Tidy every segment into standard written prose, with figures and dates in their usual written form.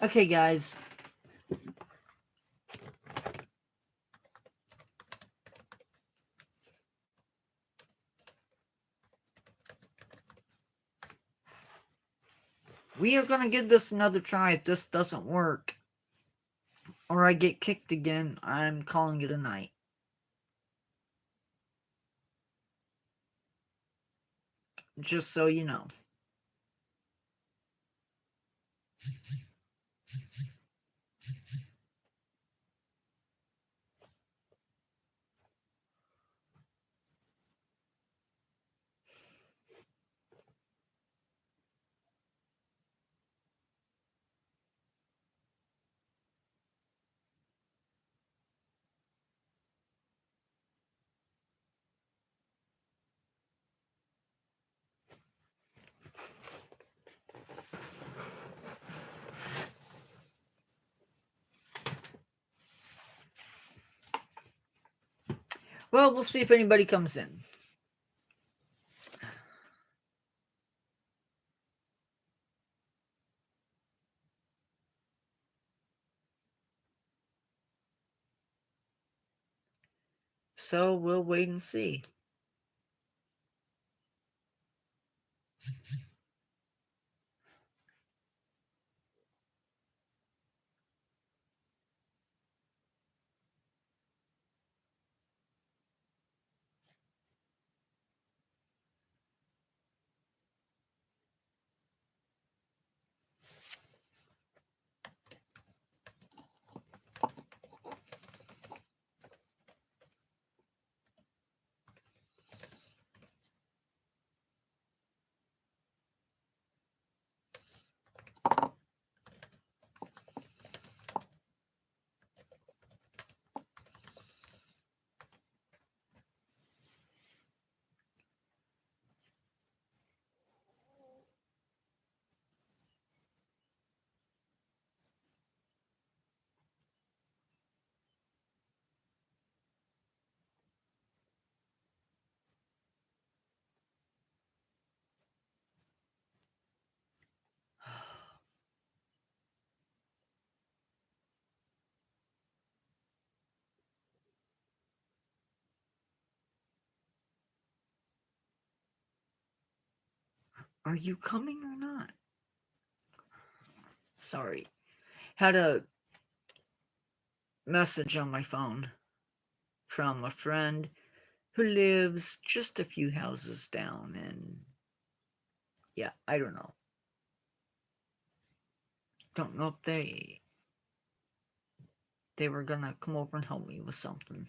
Okay, guys. We are gonna give this another try. If this doesn't work, or I get kicked again, I'm calling it a night. Just so you know. Well, we'll see if anybody comes in. So we'll wait and see. Are you coming or not? Sorry. Had a message on my phone from a friend who lives just a few houses down, and yeah, I don't know. Don't know if they were gonna come over and help me with something.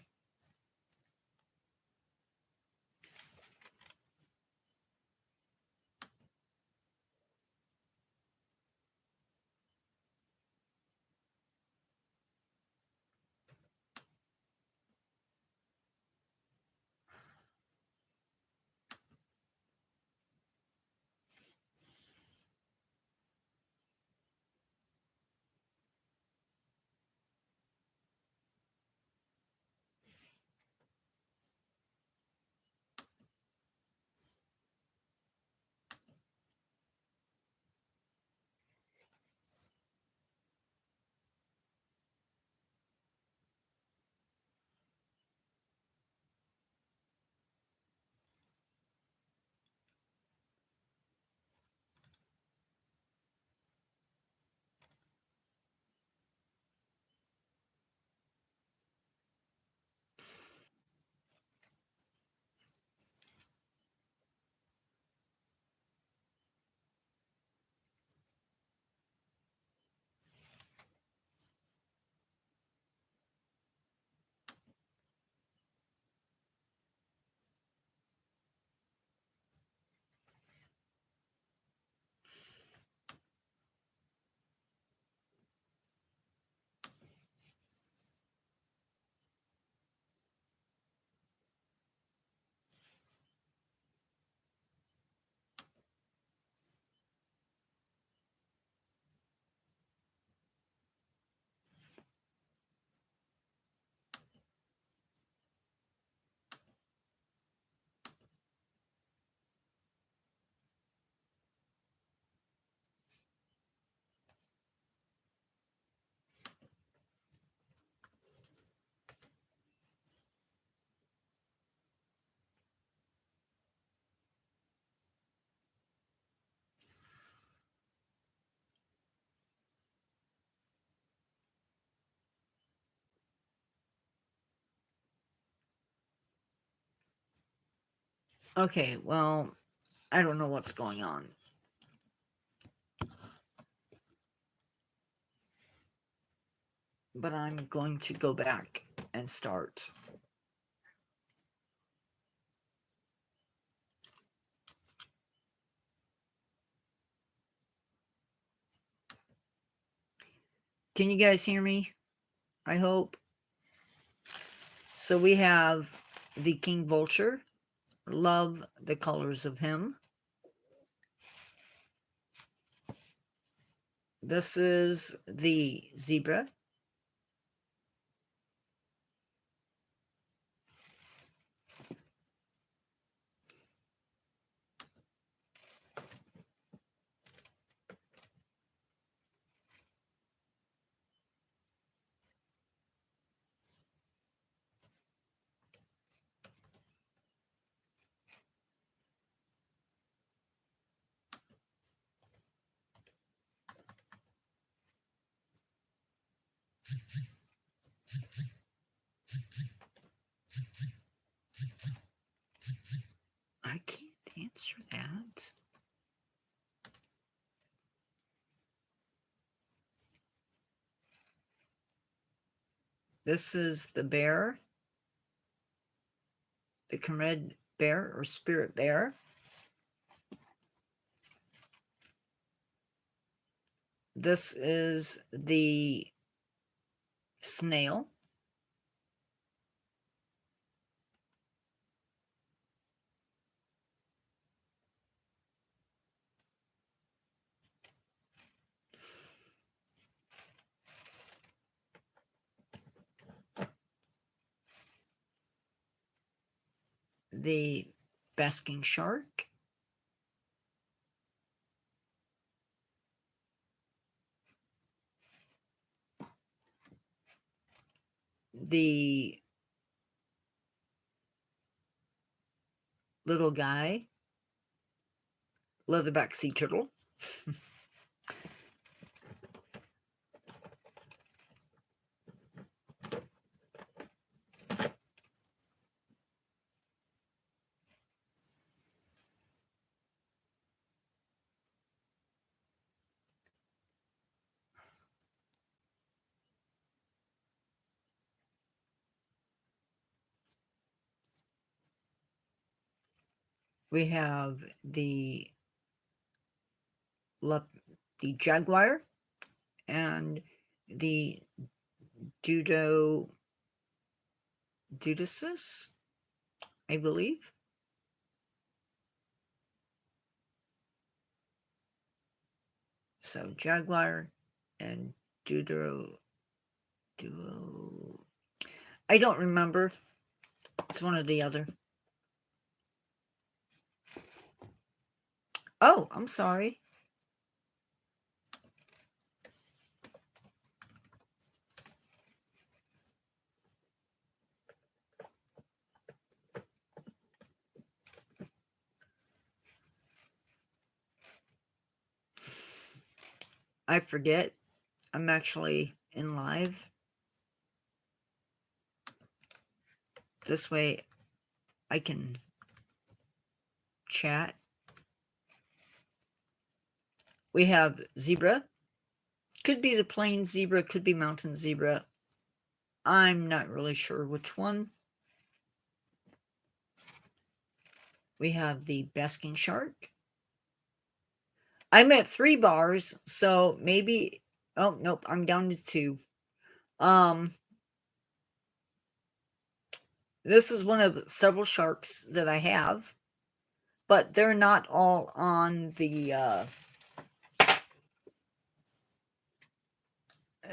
Okay, well, I don't know what's going on. But I'm going to go back and start. Can you guys hear me? I hope. So we have the King Vulture. Love the colors of him. This is the zebra. I can't answer that. This is the bear, the comrade bear or spirit bear. This is the snail. The basking shark. The little guy, leatherback sea turtle. We have the jaguar and the dudosis, I believe. So jaguar and duo. I don't remember. It's one or the other. Oh, I'm sorry. I forget. I'm actually in live. This way I can chat. We have zebra. Could be the plain zebra, could be mountain zebra. I'm not really sure which one. We have the basking shark. I'm at 3 bars, so maybe... Oh, nope, I'm down to 2. This is one of several sharks that I have, but they're not all on the...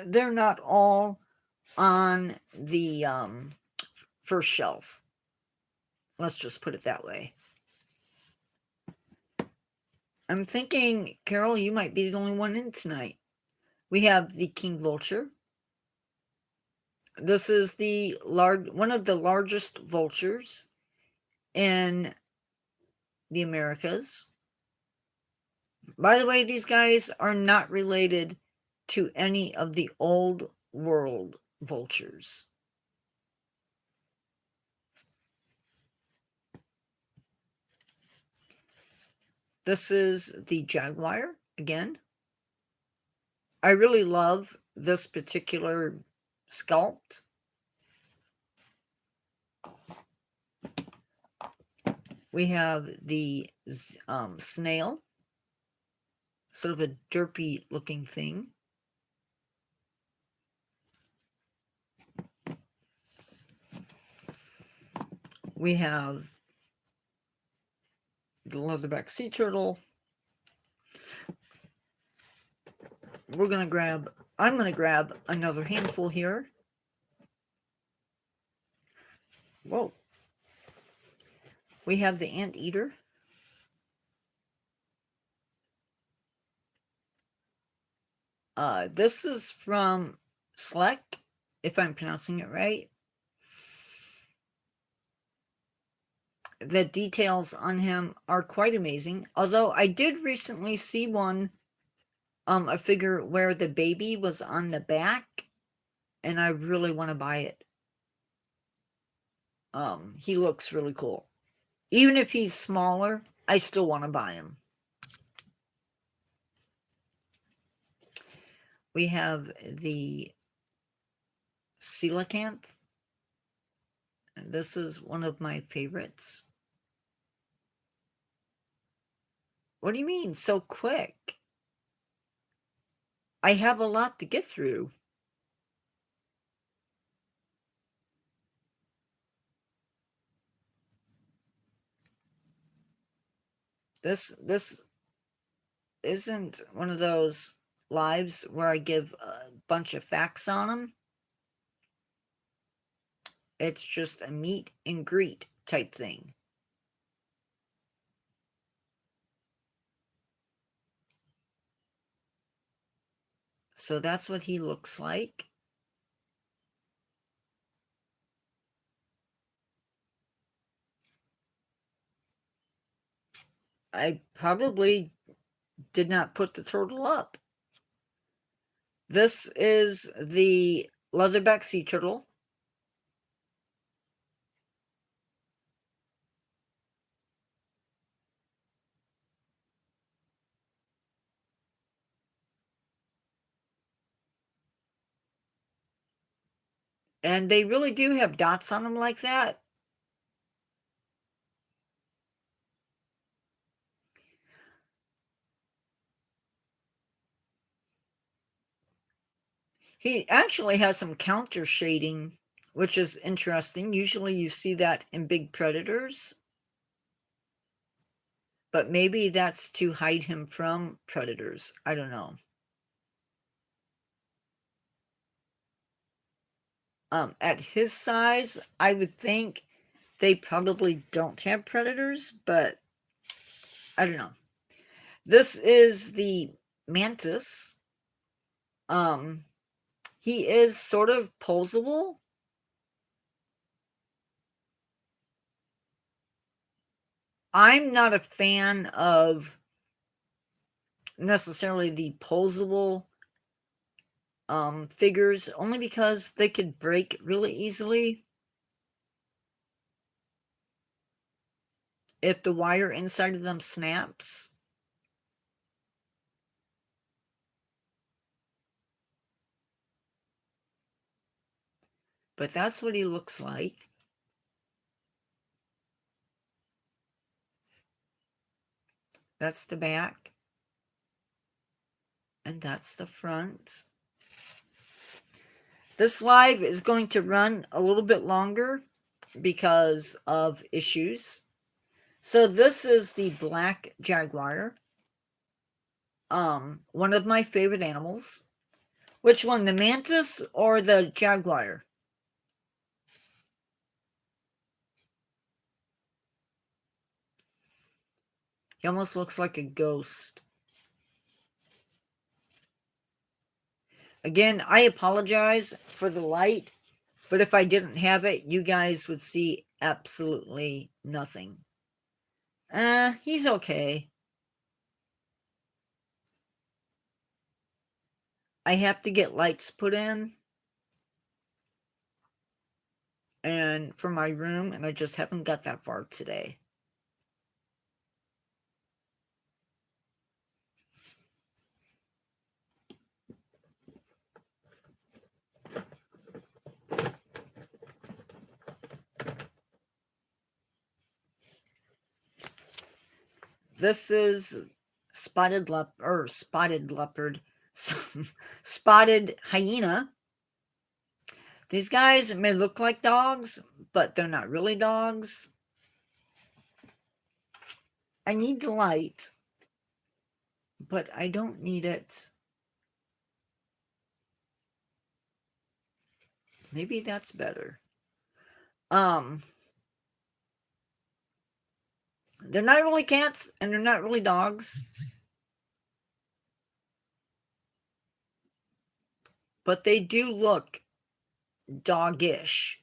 they're not all on the first shelf. Let's just put it that way. I'm thinking, Carol, you might be the only one in tonight. We have the king vulture. This is the one of the largest vultures in the Americas. By the way, these guys are not related to any of the old world vultures. This is the Jaguar again. I really love this particular sculpt. We have the snail, sort of a derpy looking thing. We have the leatherback sea turtle. I'm gonna grab another handful here. Whoa. We have the anteater. This is from Select, if I'm pronouncing it right. The details on him are quite amazing. Although I did recently see one, a figure where the baby was on the back, and I really want to buy it. He looks really cool. Even if he's smaller, I still want to buy him. We have the coelacanth. This is one of my favorites. What do you mean, so quick? I have a lot to get through. This isn't one of those lives where I give a bunch of facts on them. It's just a meet and greet type thing. So that's what he looks like. I probably did not put the turtle up. This is the leatherback sea turtle. And they really do have dots on them like that. He actually has some counter shading, which is interesting. Usually you see that in big predators. But maybe that's to hide him from predators. I don't know. At his size, I would think they probably don't have predators, but I don't know. This is the mantis. He is sort of posable. I'm not a fan of necessarily the posable figures, only because they could break really easily if the wire inside of them snaps. But that's what he looks like. That's the back. And that's the front. This live is going to run a little bit longer because of issues. So this is the black jaguar. One of my favorite animals. Which one, the mantis or the jaguar? He almost looks like a ghost. Again, I apologize for the light, but if I didn't have it, you guys would see absolutely nothing. He's okay. I have to get lights put in and for my room, and I just haven't got that far today. This is spotted leopard, spotted hyena. These guys may look like dogs, but they're not really dogs. I need the light, but I don't need it. Maybe that's better. They're not really cats and they're not really dogs. But they do look doggish.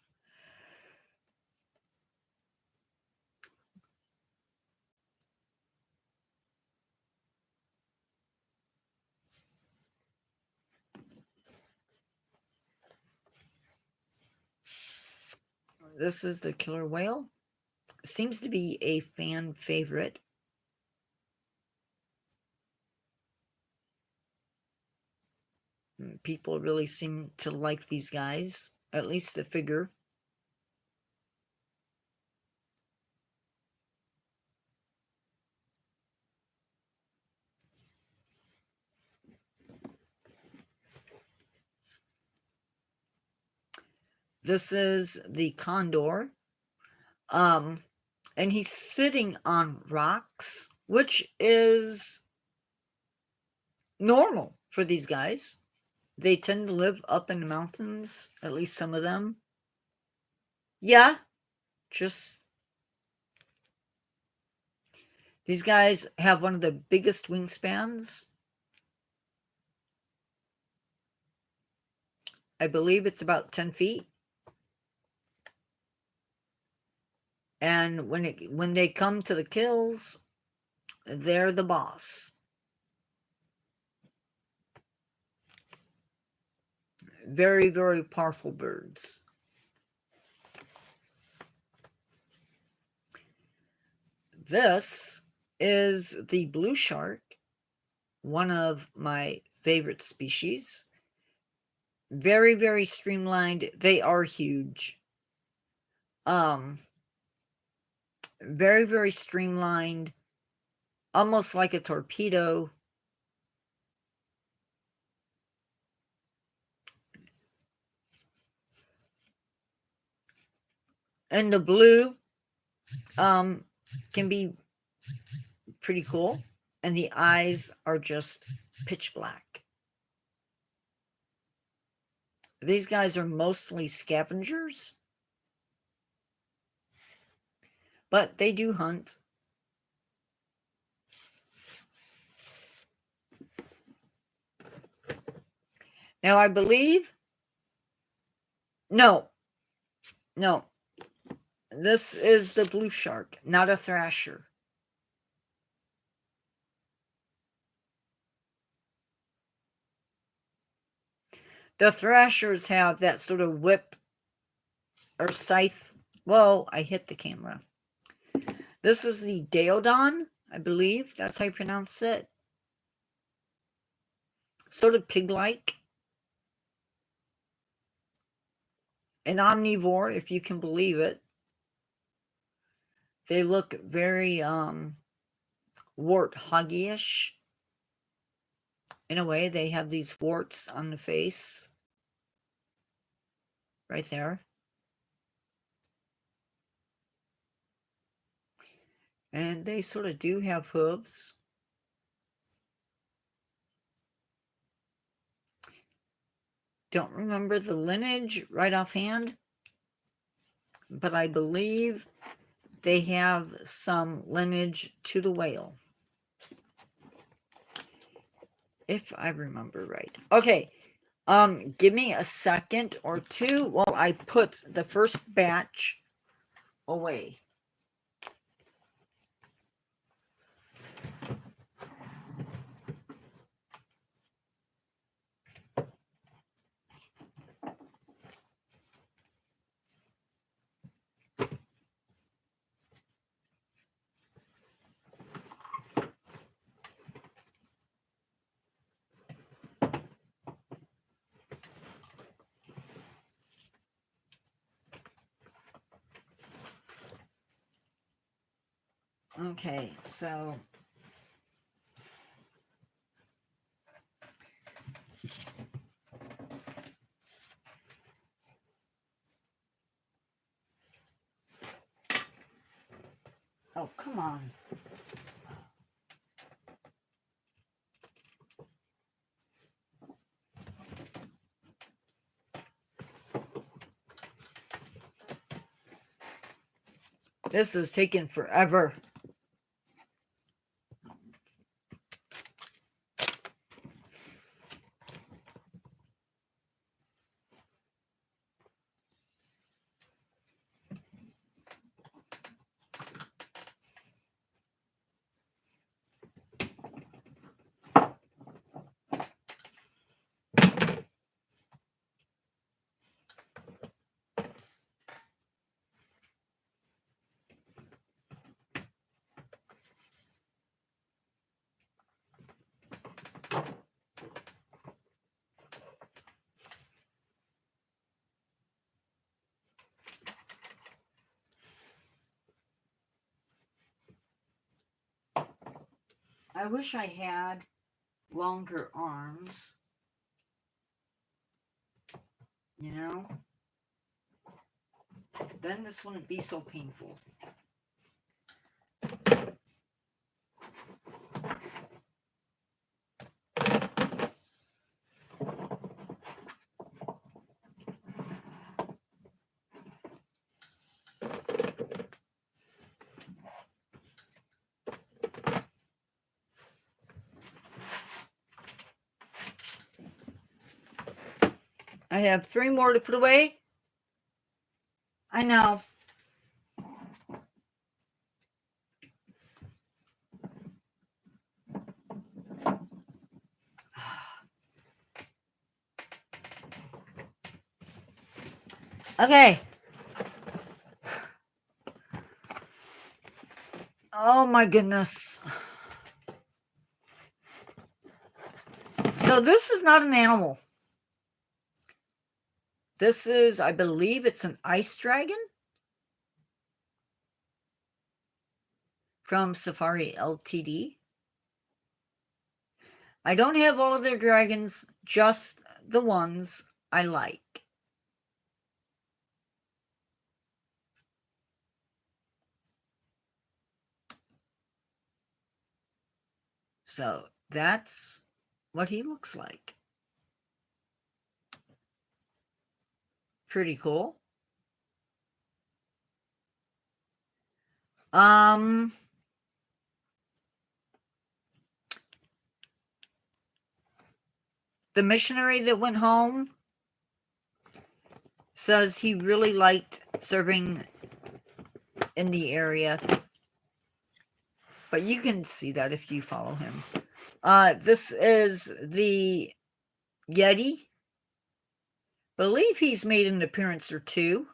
This is the killer whale. Seems to be a fan favorite. People really seem to like these guys, at least the figure. This is the condor. And he's sitting on rocks, which is normal for these guys. They tend to live up in the mountains, at least some of them. Yeah, just these guys have one of the biggest wingspans. I believe it's about 10 feet. And when they come to the kills, they're the boss. Very, very powerful birds. This is the blue shark, one of my favorite species. Very, very streamlined. They are huge. Very, very streamlined, almost like a torpedo. And the blue can be pretty cool. And the eyes are just pitch black. These guys are mostly scavengers, but they do hunt. Now, I believe... No. This is the blue shark, not a thrasher. The thrashers have that sort of whip or scythe. Whoa, I hit the camera. This is the Daeodon, I believe. That's how you pronounce it. Sort of pig-like. An omnivore, if you can believe it. They look very warthog-ish. In a way, they have these warts on the face. Right there. And they sort of do have hooves. Don't remember the lineage right offhand, but I believe they have some lineage to the whale. If I remember right. Okay, give me a second or two while I put the first batch away. Okay, so Oh, come on. This is taking forever. I wish I had longer arms, you know? Then this wouldn't be so painful. I have 3 more to put away. I know. Okay. Oh my goodness. So this is not an animal. This is, I believe it's an ice dragon from Safari Ltd. I don't have all of their dragons, just the ones I like. So that's what he looks like. Pretty cool. The missionary that went home says he really liked serving in the area. But you can see that if you follow him. This is the Yeti. Believe he's made an appearance or 2.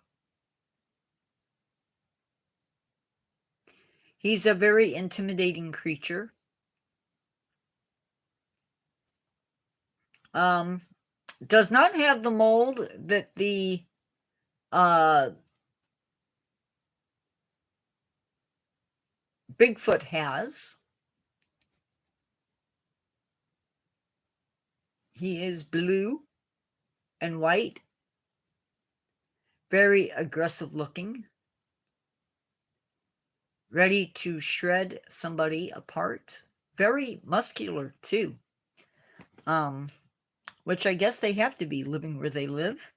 He's a very intimidating creature. Does not have the mold that the Bigfoot has. He is blue and white. Very aggressive looking. Ready to shred somebody apart. Very muscular too. Which I guess they have to be living where they live.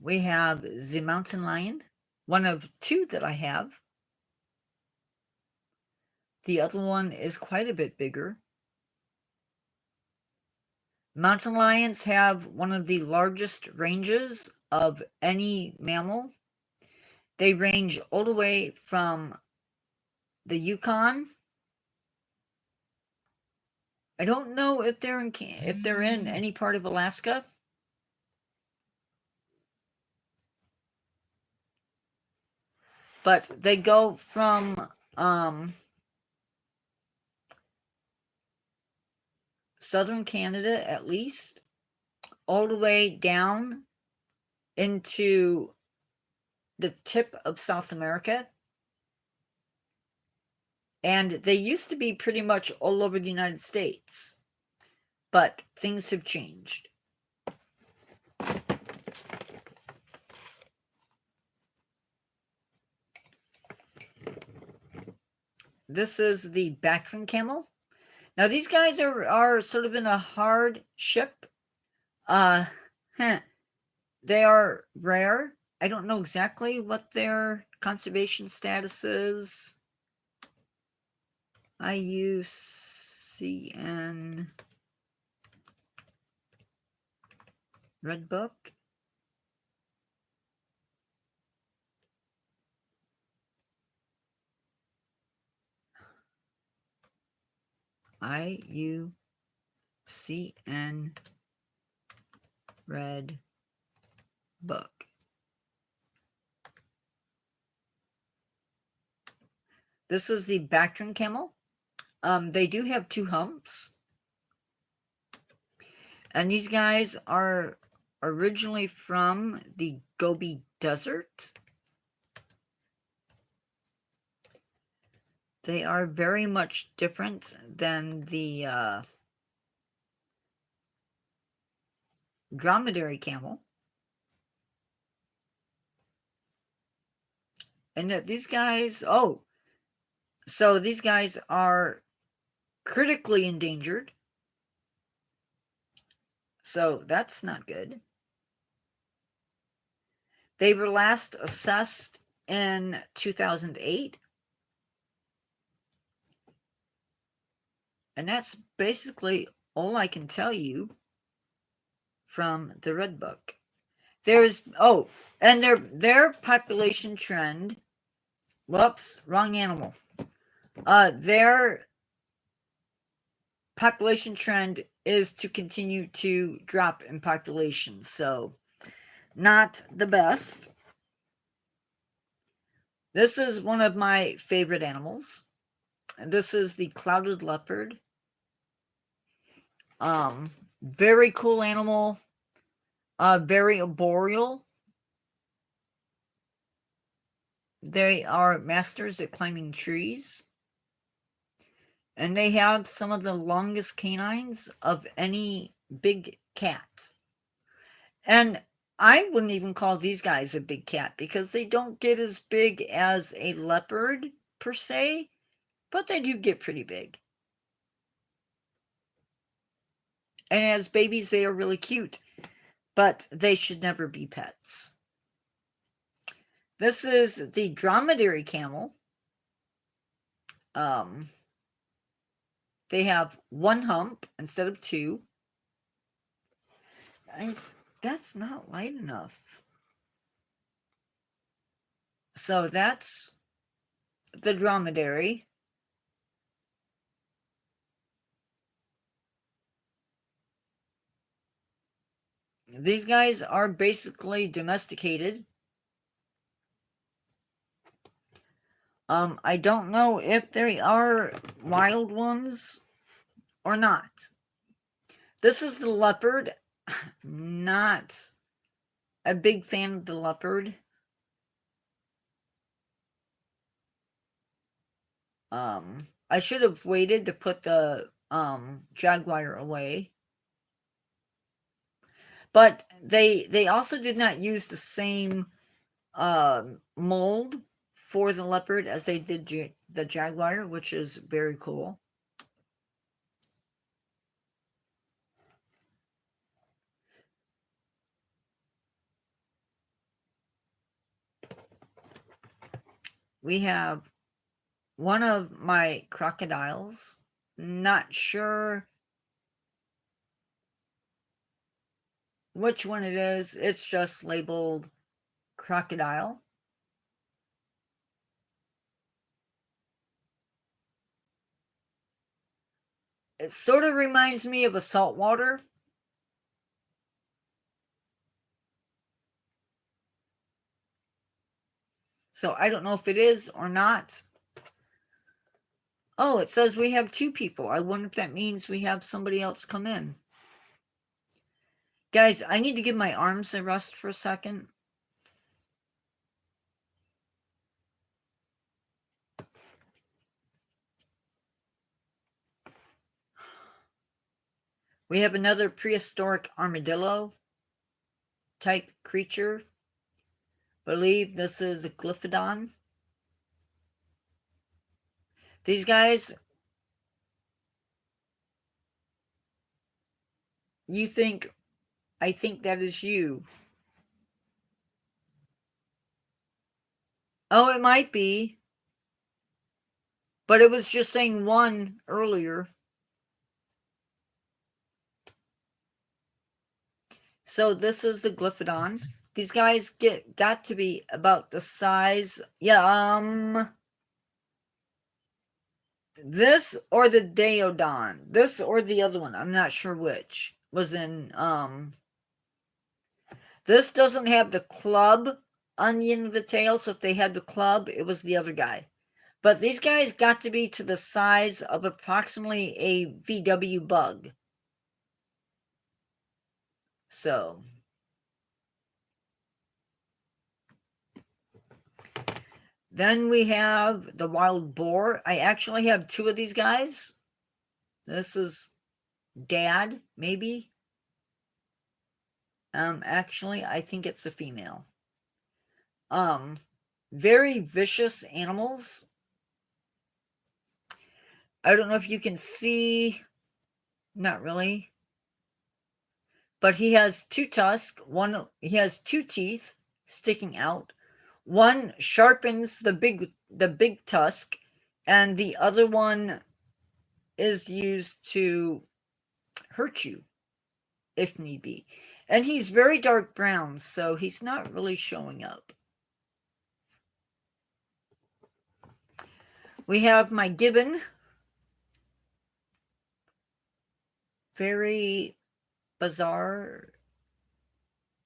We have the mountain lion. One of 2 that I have. The other one is quite a bit bigger. Mountain lions have one of the largest ranges of any mammal. They range all the way from the Yukon. I don't know if they're in any part of Alaska. But they go from southern Canada, at least, all the way down into the tip of South America. And they used to be pretty much all over the United States. But things have changed. This is the Bactrian camel. Now these guys are sort of in a hard ship. They are rare. I don't know exactly what their conservation status is. IUCN Red Book. IUCN Red Book. This is the Bactrian camel. They do have 2 humps. And these guys are originally from the Gobi Desert. They are very much different than the dromedary camel. And these guys, so these guys are critically endangered. So that's not good. They were last assessed in 2008. And that's basically all I can tell you from the Red Book. There's, and their population trend, whoops, wrong animal. Their population trend is to continue to drop in population, so not the best. This is one of my favorite animals. This is the clouded leopard. Very cool animal. Very arboreal. They are masters at climbing trees. And they have some of the longest canines of any big cat. And I wouldn't even call these guys a big cat because they don't get as big as a leopard per se, but they do get pretty big. And as babies, they are really cute, but they should never be pets. This is the dromedary camel. They have 1 hump instead of 2. That's not light enough. So that's the dromedary. These guys are basically domesticated. I don't know if they are wild ones or not. This is the leopard. Not a big fan of the leopard. I should have waited to put the jaguar away. But they also did not use the same mold for the leopard as they did the jaguar, which is very cool. We have one of my crocodiles. Not sure which one it is. It's just labeled crocodile. It sort of reminds me of a saltwater. So I don't know if it is or not. Oh, it says we have 2 people. I wonder if that means we have somebody else come in. Guys, I need to give my arms a rest for a second. We have another prehistoric armadillo type creature. Believe this is a glyphodon. These guys, you think, I think that is you. Oh, it might be. But it was just saying one earlier. So this is the Glyphodon. These guys got to be about the size. Yeah, this or the Deodon. This or the other one. I'm not sure which. Was in this doesn't have the club on the end of the tail, so if they had the club, it was the other guy. But these guys got to be to the size of approximately a VW bug. So then we have the wild boar. I actually have two of these guys. This is Dad, maybe. Actually, I think it's a female. Very vicious animals. I don't know if you can see, not really. But he has two tusks, he has two teeth sticking out. One sharpens the big tusk, and the other one is used to hurt you if need be. And he's very dark brown, so he's not really showing up. We have my gibbon. Very bizarre.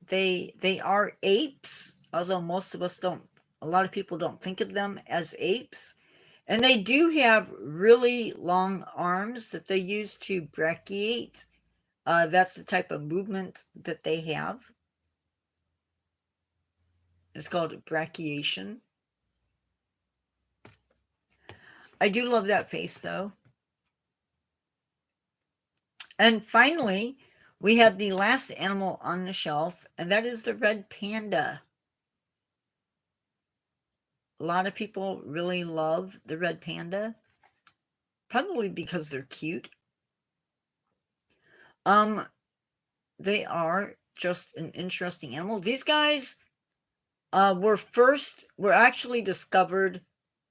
They are apes, although most of us don't, a lot of people don't think of them as apes. And they do have really long arms that they use to brachiate. That's the type of movement that they have. It's called brachiation. I do love that face, though. And finally, we have the last animal on the shelf, and that is the red panda. A lot of people really love the red panda, probably because they're cute. They are just an interesting animal. These guys were actually discovered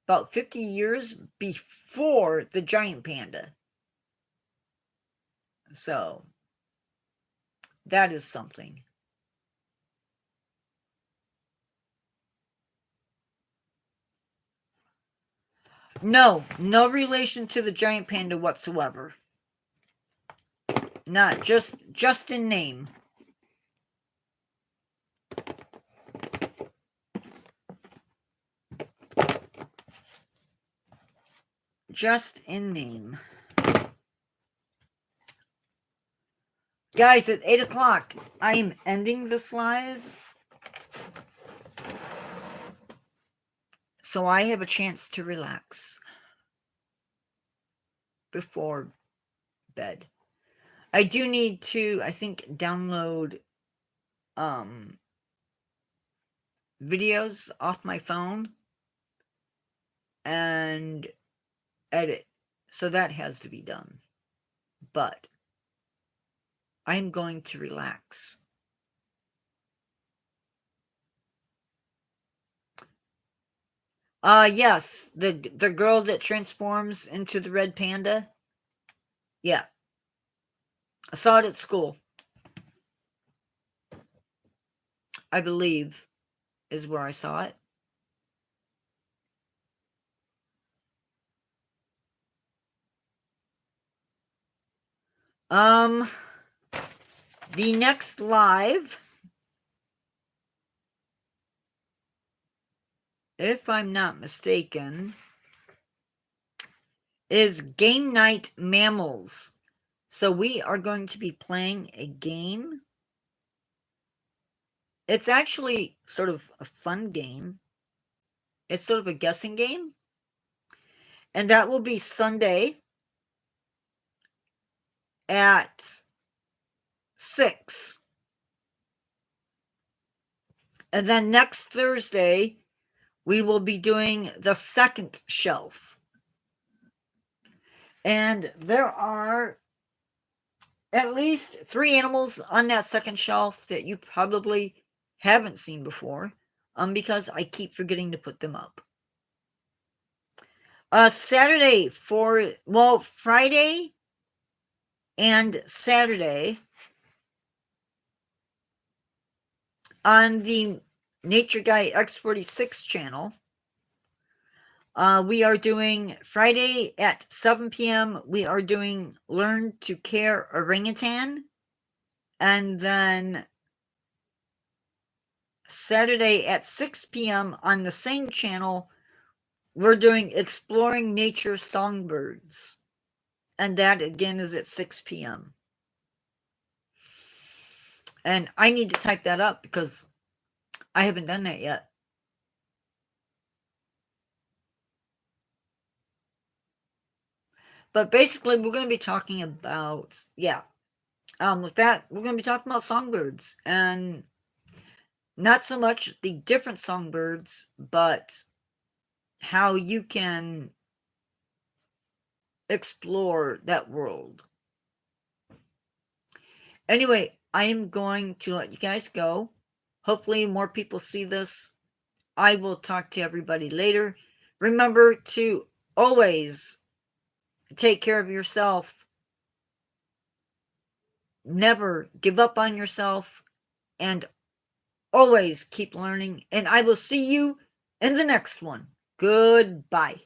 about 50 years before the giant panda. So that is something. No relation to the giant panda whatsoever. Not just in name. Just in name. Guys, at 8 o'clock, I am ending this live, so I have a chance to relax before bed. I do need to, I think, download videos off my phone and edit, so that has to be done. But I'm going to relax. Yes, the girl that transforms into the red panda. Yeah. I saw it at school. I believe is where I saw it. The next live, if I'm not mistaken, is Game Night Mammals. So we are going to be playing a game. It's actually sort of a fun game. It's sort of a guessing game. And that will be Sunday at 6. And then next Thursday, we will be doing the second shelf. And there are at least 3 animals on that second shelf that you probably haven't seen before, because I keep forgetting to put them up. Friday and Saturday on the Nature Guy X46 channel, we are doing Friday at 7 p.m. We are doing Learn to Care Orangutan. And then Saturday at 6 p.m. on the same channel, we're doing Exploring Nature Songbirds. And that again is at 6 p.m. And I need to type that up because I haven't done that yet. But basically, we're going to be talking about, with that, we're going to be talking about songbirds. And not so much the different songbirds, but how you can explore that world. Anyway, I am going to let you guys go. Hopefully more people see this. I will talk to everybody later. Remember to always take care of yourself. Never give up on yourself. And always keep learning. And I will see you in the next one. Goodbye.